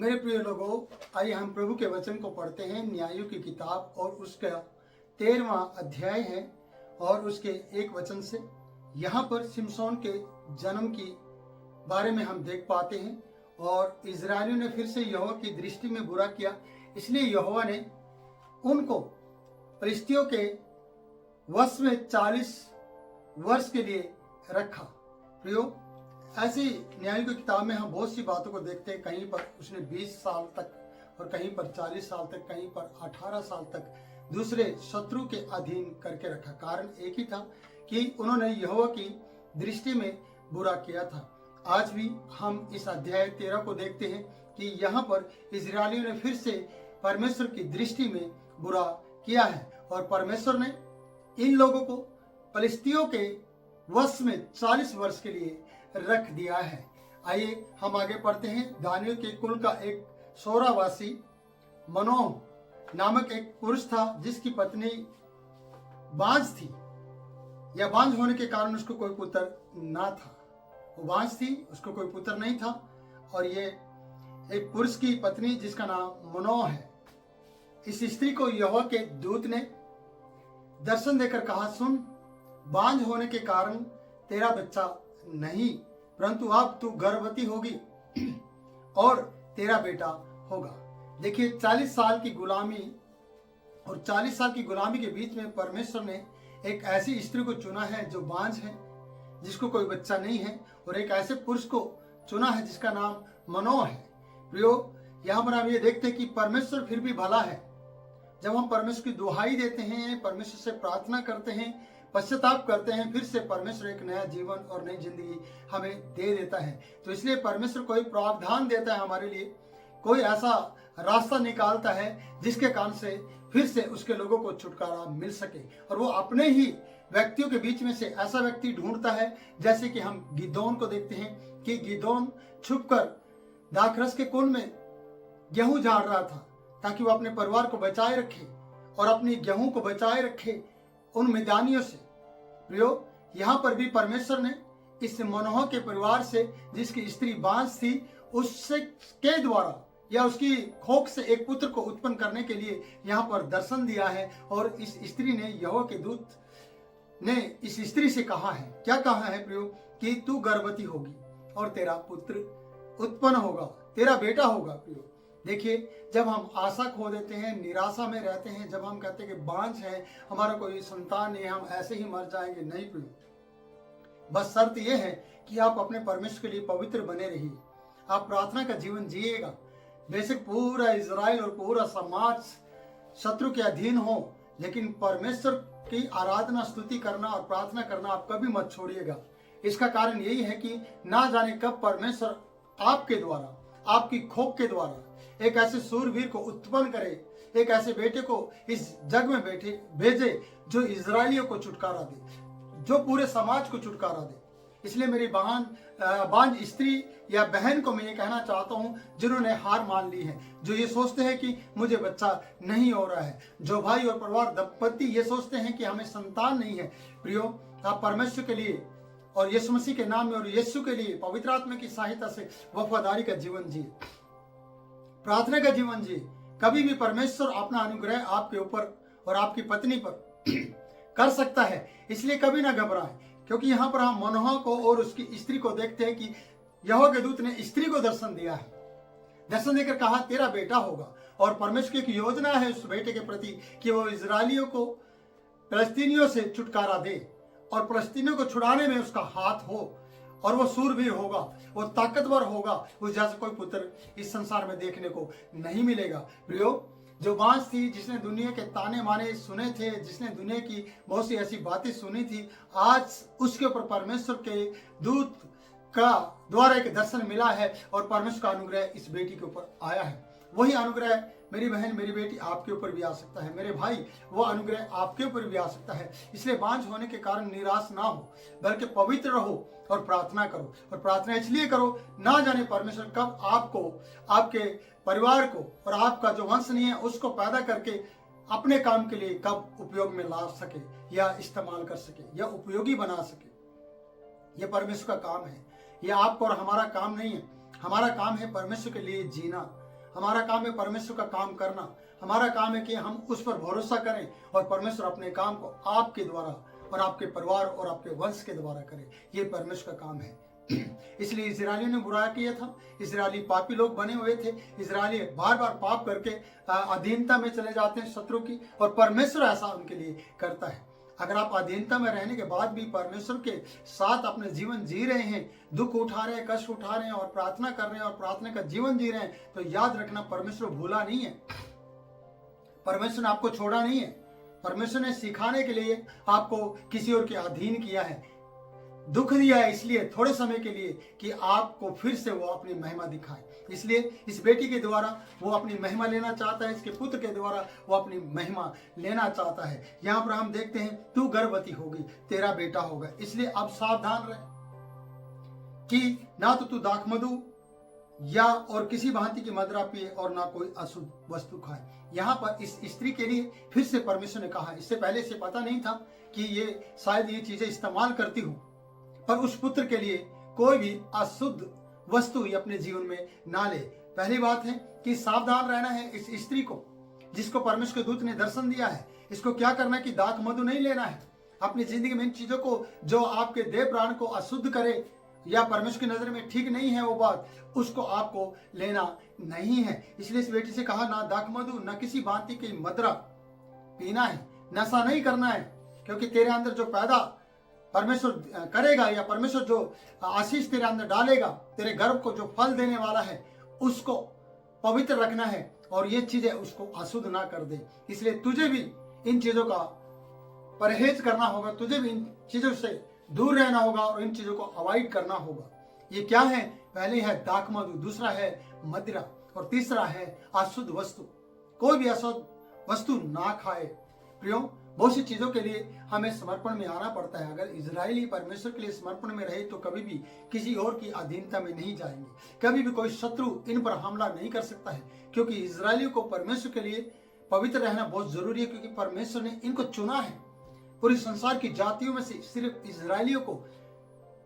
मेरे प्रिय लोगों, आइए हम प्रभु के वचन को पढ़ते हैं। न्यायों की किताब और उसका 13वां अध्याय है और उसके एक वचन से यहाँ पर शिमशोन के जन्म की बारे में हम देख पाते हैं। और इजरायलियों ने फिर से यहोवा की दृष्टि में बुरा किया, इसलिए यहोवा ने उनको फिलिस्तियों के वश में 40 वर्ष के लिए रखा। प्रियो, ऐसी न्यायों की किताब में हम बहुत सी बातों को देखते हैं। कहीं पर उसने 20 साल तक और कहीं पर 40 साल तक, कहीं पर 18 साल तक दूसरे शत्रु के अधीन करके रखा। कारण एक ही था कि उन्होंने यहोवा की दृष्टि में बुरा किया था। आज भी हम इस अध्याय 13 को देखते हैं कि यहाँ पर इजरायलियों ने फिर से परमेश्वर की दृष्टि में बुरा किया है और परमेश्वर ने इन लोगों को फिलिस्तियों के वश में 40 वर्ष के लिए रख दिया है। आइए हम आगे पढ़ते हैं। दानियों के कुल का एक सोरावासी मनोह नामक एक पुरुष था, जिसकी पत्नी बांझ थी या बांझ होने के कारण उसको कोई पुत्र ना था। वो बांझ थी, उसको कोई पुत्र नहीं था। और ये एक पुरुष की पत्नी जिसका नाम मनोह है। इस स्त्री को यहोवा के दूत ने दर्शन देकर कहा, सुन, बांझ होने के कारण तेरा बच्चा नहीं, परंतु अब तू गर्भवती होगी और तेरा बेटा होगा। देखिए, 40 साल की गुलामी और 40 साल की गुलामी के बीच में परमेश्वर ने एक ऐसी स्त्री को चुना है जो बांझ है, जिसको कोई बच्चा नहीं है, और एक ऐसे पुरुष को चुना है जिसका नाम मनोह है। प्रियो, यहाँ पर हम ये देखते हैं कि परमेश्वर फिर भी भला है। जब हम परमेश्वर की दुहाई देते हैं, परमेश्वर से प्रार्थना करते हैं, पश्चाताप करते हैं, फिर से परमेश्वर एक नया जीवन और नई जिंदगी हमें दे देता है। तो इसलिए परमेश्वर कोई प्रावधान देता है हमारे लिए, कोई ऐसा रास्ता निकालता है जिसके कारण से फिर से उसके लोगों को छुटकारा मिल सके। और वो अपने ही व्यक्तियों के बीच में से ऐसा व्यक्ति ढूंढता है, जैसे कि हम गिदोन को देखते हैं कि गिदोन छुपकर दाखरस के कुंड में गेहूं झाड़ रहा था ताकि वो अपने परिवार को बचाए रखे और अपनी गेहूं को बचाए रखे उन मैदानियों से। प्रियो, यहाँ पर भी परमेश्वर ने इस मनोह के परिवार से, जिसकी स्त्री बांझ थी, उससे के द्वारा या उसकी खोख से एक पुत्र को उत्पन्न करने के लिए यहाँ पर दर्शन दिया है। और इस स्त्री ने, यहोवा के दूत ने इस स्त्री से कहा है, क्या कहा है प्रियो, कि तू गर्भवती होगी और तेरा पुत्र उत्पन्न होगा, तेरा बेटा होगा। प्रियो, देखिए, जब हम आशा खो देते हैं, निराशा में रहते हैं, जब हम कहते हैं कि बांझ है, हमारा कोई संतान नहीं, हम ऐसे ही मर जाएंगे, नहीं प्रियो, बस शर्त यह है कि आप अपने परमेश्वर के लिए पवित्र बने रहिए, आप प्रार्थना का जीवन जिएगा। बेशक पूरा इजराइल और पूरा समाज शत्रु के अधीन हो, लेकिन परमेश्वर की आराधना, स्तुति करना और प्रार्थना करना आप कभी मत छोड़िएगा। इसका कारण यही है कि ना जाने कब परमेश्वर आपके द्वारा, आपकी खोख के द्वारा एक ऐसे सूरवीर को उत्पन्न करे, एक ऐसे बेटे को इस जग में भेजे जो इजरायलियों को छुटकारा दे, जो पूरे समाज को छुटकारा दे। इसलिए मेरी बांझ स्त्री या बहन को मैं ये कहना चाहता हूँ, जिन्होंने हार मान ली है, जो ये सोचते हैं कि मुझे बच्चा नहीं हो रहा है, जो भाई और परिवार दंपति ये सोचते हैं कि हमें संतान नहीं है। प्रियो, आप परमेश्वर के लिए और यीशु मसीह के नाम में और यीशु के लिए पवित्र आत्मा की सहायता से वफादारी का जीवन जिए, प्रार्थना का जीवन जिए। कभी भी परमेश्वर अपना अनुग्रह आपके ऊपर और आपकी पत्नी पर कर सकता है, इसलिए कभी ना घबराएं। क्योंकि यहाँ पर हम मनोह को और उसकी स्त्री को देखते हैं कि यहोवा के दूत ने स्त्री को दर्शन दिया है, दर्शन देकर कहा, तेरा बेटा होगा। और परमेश्वर की एक योजना है उस बेटे के प्रति कि वो इजरायलियों को फिलिस्तीनियों से छुटकारा दे और फिलिस्तीनियों को छुड़ाने में उसका हाथ हो, और वो सूरवीर होगा, वो ताकतवर होगा। उस जैसा कोई पुत्र इस संसार में देखने को नहीं मिलेगा। प्रियो, जो बांझ थी, जिसने दुनिया के ताने माने सुने थे, जिसने दुनिया की बहुत सी ऐसी बातें सुनी थी, आज उसके ऊपर परमेश्वर के दूत का द्वारा एक दर्शन मिला है और परमेश्वर का अनुग्रह इस बेटी के ऊपर आया है। वही अनुग्रह मेरी बहन, मेरी बेटी, आपके ऊपर भी आ सकता है। मेरे भाई, वो अनुग्रह आपके ऊपर भी आ सकता है। इसलिए बांझ होने के कारण निराश ना हो, बल्कि पवित्र रहो और प्रार्थना करो। और प्रार्थना इसलिए करो, ना जाने परमेश्वर कब आपको, आपके परिवार को और आपका जो वंश नहीं है उसको पैदा करके अपने काम के लिए कब उपयोग में ला सके या इस्तेमाल कर सके या उपयोगी बना सके। यह परमेश्वर का काम है, यह आपका और हमारा काम नहीं है। हमारा काम है परमेश्वर के लिए जीना, हमारा काम है परमेश्वर का काम करना। हमारा काम है कि हम उस पर भरोसा करें और परमेश्वर अपने काम को आपके द्वारा और आपके परिवार और आपके वंश के द्वारा करे। ये परमेश्वर का काम है। इसलिए इजरायलियों ने बुरा किया था। इजरायली पापी लोग बने हुए थे। इजरायली बार बार पाप करके अधीनता में चले जाते हैं शत्रु की, और परमेश्वर ऐसा उनके लिए करता है। अगर आप अधीनता में रहने के बाद भी परमेश्वर के साथ अपने जीवन जी रहे हैं, दुख उठा रहे हैं, कष्ट उठा रहे हैं और प्रार्थना कर रहे हैं और प्रार्थना का जीवन जी रहे हैं, तो याद रखना परमेश्वर भूला नहीं है। परमेश्वर ने आपको छोड़ा नहीं है। परमेश्वर ने सिखाने के लिए आपको किसी और के अधीन किया है, दुख दिया है इसलिए थोड़े समय के लिए कि आपको फिर से वो अपनी महिमा दिखाए। इसलिए इस बेटी के द्वारा वो अपनी महिमा लेना चाहता है, इसके पुत्र के द्वारा वो अपनी महिमा लेना चाहता है। यहाँ पर हम देखते हैं, तू गर्भवती होगी, तेरा बेटा होगा। इसलिए अब सावधान रहे कि ना तो तू दाखमधु या और किसी भांति की मदिरा पिए और ना कोई अशुद्ध वस्तु खाए। यहाँ पर इस स्त्री के लिए फिर से परमेश्वर ने कहा, इससे पहले से पता नहीं था कि ये शायद ये चीजें इस्तेमाल करती हूँ, पर उस पुत्र के लिए कोई भी अशुद्ध वस्तु ये अपने जीवन में ना ले। पहली बात है कि सावधान रहना है इस स्त्री को, जिसको परमेश्वर के दूत ने दर्शन दिया है। इसको क्या करना है कि दाख मधु नहीं लेना है अपनी जिंदगी में। इन चीजों को जो आपके देह प्राण को अशुद्ध करे या परमेश्वर की नजर में ठीक नहीं है वो बात, उसको आपको लेना नहीं है। इसलिए इस बेटी से कहा, ना दाख मधु ना किसी भांति की मदिरा पीना है, नशा नहीं करना है, क्योंकि तेरे अंदर जो पैदा परमेश्वर करेगा या परमेश्वर जो आशीष तेरे अंदर डालेगा, तेरे गर्भ को जो फल देने वाला है, उसको पवित्र रखना है और ये चीजें उसको अशुद्ध ना कर दे। इसलिए तुझे भी इन चीजों का परहेज करना होगा, तुझे भी इन चीजों से दूर रहना होगा और इन चीजों को अवॉइड करना होगा। ये क्या है? पहले है दाखमधु, दूसरा है मदिरा और तीसरा है अशुद्ध वस्तु। कोई भी अशुद्ध वस्तु ना खाए। प्रियो, बहुत सी चीजों के लिए हमें समर्पण में आना पड़ता है। अगर इजरायली परमेश्वर के लिए समर्पण में रहे तो कभी भी किसी और की अधीनता में नहीं जाएंगे, कभी भी कोई शत्रु इन पर हमला नहीं कर सकता है, क्योंकि इजरायलियों को परमेश्वर के लिए पवित्र रहना बहुत जरूरी है, क्योंकि परमेश्वर ने इनको चुना है। पूरी संसार की जातियों में से सिर्फ इजरायलियों को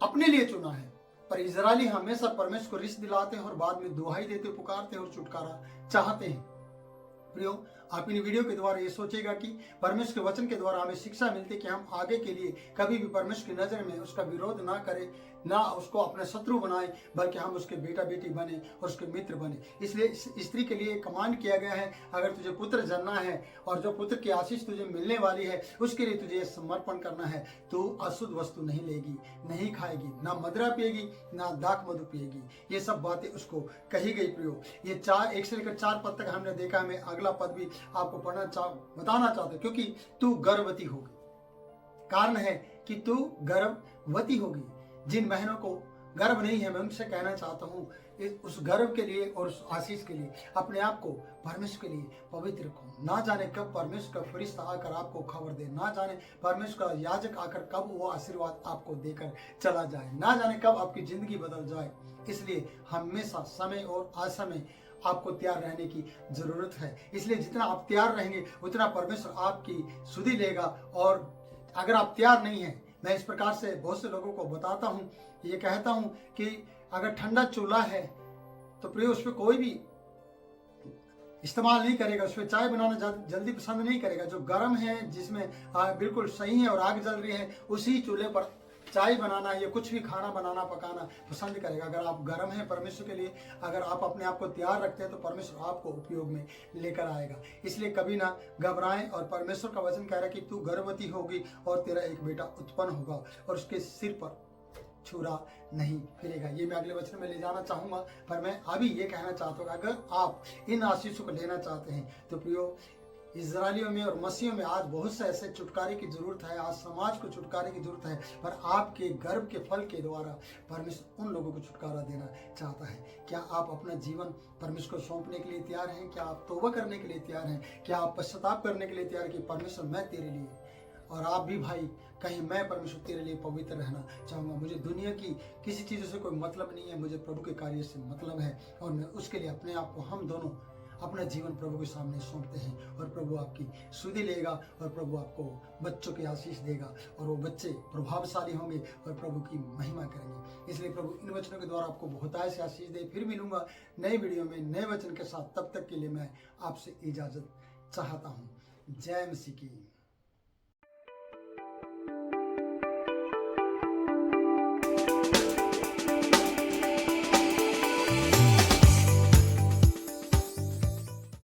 अपने लिए चुना है। पर इजरायली हमेशा परमेश्वर को रिश्त दिलाते हैं और बाद में दुहाई देते, पुकारते हैं और छुटकारा चाहते हैं। प्रियो, आप इन वीडियो के द्वारा ये सोचेगा कि परमेश्वर के वचन के द्वारा हमें शिक्षा मिलती है कि हम आगे के लिए कभी भी परमेश्वर की नजर में उसका विरोध ना करें, ना उसको अपने शत्रु बनाए, बल्कि हम उसके बेटा बेटी बने और उसके मित्र बने। इसलिए इस स्त्री के लिए कमांड किया गया है, अगर तुझे पुत्र जन्ना है और जो पुत्र की आशीष तुझे मिलने वाली है उसके लिए तुझे समर्पण करना है। तू अशुद्ध वस्तु नहीं लेगी, नहीं खाएगी, ना मदिरा पिएगी, ना दाख मधु पिएगी। ये सब बातें उसको कही गई। प्रियो, ये 1 से लेकर 4 पद तक हमने देखा। मैं अगला पद भी आपको बताना चाहता हूं, क्योंकि तू गर्भवती होगी। कारण है कि तू गर्भवती होगी। जिन बहनों को गर्भ नहीं है, मैं उनसे कहना चाहता हूँ उस गर्भ के लिए और उस आशीष के लिए अपने आप को परमेश्वर के लिए पवित्र रखो। ना जाने कब परमेश्वर का फरिश्ता आकर आपको खबर दे, ना जाने परमेश्वर का याजक आकर कब वो आशीर्वाद आपको देकर चला जाए, ना जाने कब आपकी जिंदगी बदल जाए। इसलिए हमेशा समय और असमय आपको तैयार रहने की जरूरत है। इसलिए जितना आप तैयार रहेंगे उतना परमेश्वर आपकी सुधि लेगा। और अगर आप तैयार नहीं हैं, मैं इस प्रकार से बहुत से लोगों को बताता हूँ, ये कहता हूँ कि अगर ठंडा चूल्हा है तो प्रिय उस पर कोई भी इस्तेमाल नहीं करेगा, उस पर चाय बनाना जल्दी पसंद नहीं करेगा। जो गर्म है, जिसमें बिल्कुल सही है और आग जल रही है, उसी चूल्हे पर चाय बनाना या कुछ भी खाना बनाना पकाना पसंद करेगा। अगर आप गर्म हैं परमेश्वर के लिए, अगर आप अपने आप को तैयार रखते हैं तो परमेश्वर आपको उपयोग में लेकर आएगा। इसलिए कभी ना घबराएं। और परमेश्वर का वचन कह रहा है कि तू गर्भवती होगी और तेरा एक बेटा उत्पन्न होगा और उसके सिर पर छुरा नहीं फिरेगा। ये मैं अगले वचन में ले जाना चाहूंगा, पर मैं अभी ये कहना चाहता हूँ, अगर आप इन आशीषों को लेना चाहते हैं तो प्रियो, इजरायलियों में और मसीहों में आज बहुत से ऐसे छुटकारे की जरूरत है। आज समाज को छुटकारे की जरूरत है, पर आपके गर्भ के फल के द्वारा परमेश्वर उन लोगों को छुटकारा देना चाहता है। क्या आप अपना जीवन परमेश्वर को सौंपने के लिए तैयार हैं? क्या आप तौबा करने के लिए तैयार हैं? क्या आप पश्चाताप करने के लिए तैयार हैं कि परमेश्वर मैं तेरे लिए, और आप भी भाई कहीं मैं परमेश्वर तेरे लिए पवित्र रहना चाहूँगा। मुझे दुनिया की किसी चीज़ से कोई मतलब नहीं है, मुझे प्रभु के कार्य से मतलब है और मैं उसके लिए अपने आप को, हम दोनों अपना जीवन प्रभु के सामने सौंपते हैं और प्रभु आपकी सुधि लेगा और प्रभु आपको बच्चों की आशीष देगा और वो बच्चे प्रभावशाली होंगे और प्रभु की महिमा करेंगे। इसलिए प्रभु इन वचनों के द्वारा आपको बहुतायत से आशीष दे। फिर मिलूंगा नए वीडियो में नए वचन के साथ। तब तक के लिए मैं आपसे इजाजत चाहता हूँ। जय मसीह की।